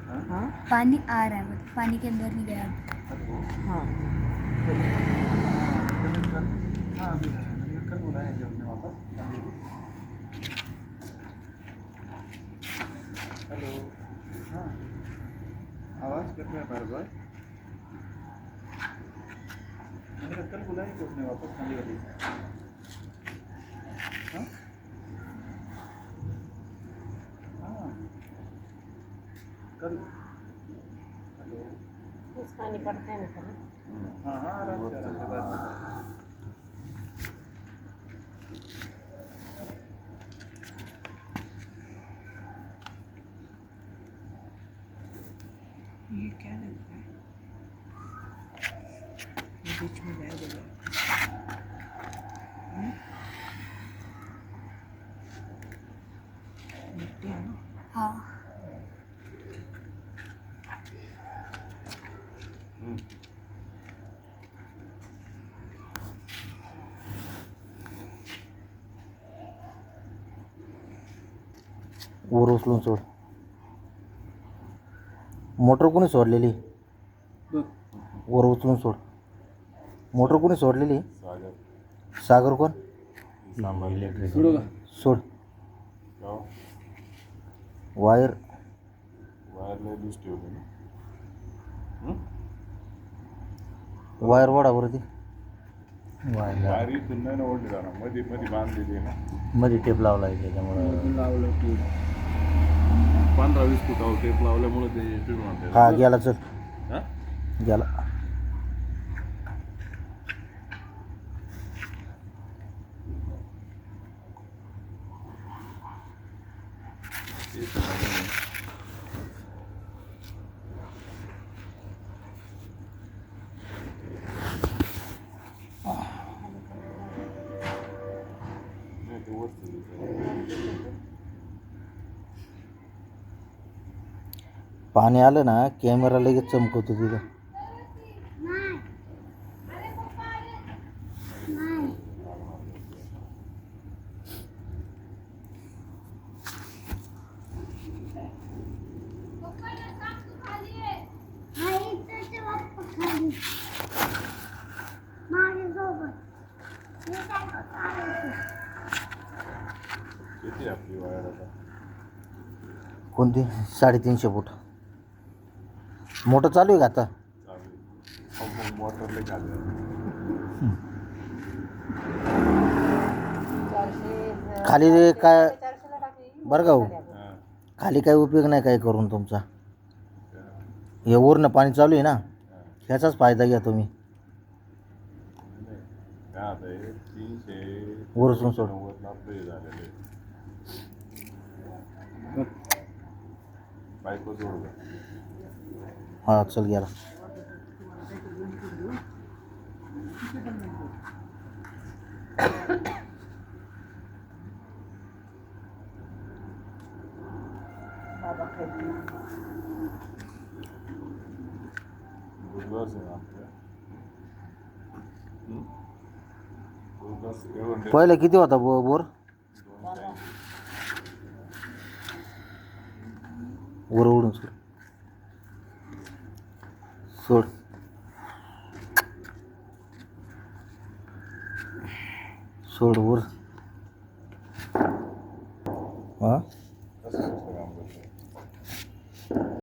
हाँ पानी आ रहा है, मतलब पानी के अंदर नहीं गया। हाँ हाँ अभी कल बुलाएंगे हमने वापस। हेलो। हाँ आवाज़ कर रहा है बार बार। मैंने कल बुलाएंगे अपने वापस खाली वाली। हाँ हाँ कल। हेलो। उसका नहीं पड़ता है ना। हाँ हाँ आराम से बात कर। ये क्या लग रहा है, ये बीच में बैठ गया। मिट्टी है ना। हाँ वर उचलून सोड. मोटर कोणी सोडलेली? वर उचलून सोड. मोटर कोणी सोडलेली? सागर कोण? इलेक्ट्रिक सोड. वायर वायर वाढा वरती. वारी इथून नाही ना ओढली जाणार, मध्ये मध्ये बांधलेली आहे ना. मध्ये टेप लावला आहे त्याच्यामुळं. लावलं की 15-20 फुटावर टेप लावल्यामुळे ते पिळून आणते. हा गेला चल. हा गेला. पाणी आलं ना कॅमेरा लगेच चमकवतो तिथं. किती आपली वायर आता? कोणती? 350 फूट. मोटर चालू आहे का आता? चालू मोटरला खाली खाली काय बरं का हो, खाली काही उपयोग नाही काय करून तुमचा. हे वरनं पाणी चालू आहे ना, ह्याचाच फायदा घ्या तुम्ही. वरसून सोड. बायको जोड. हा चल गेला. बाबा खाली पहिलं किती होता बोर? वर उडून सोड. सोड. सोड वर. हा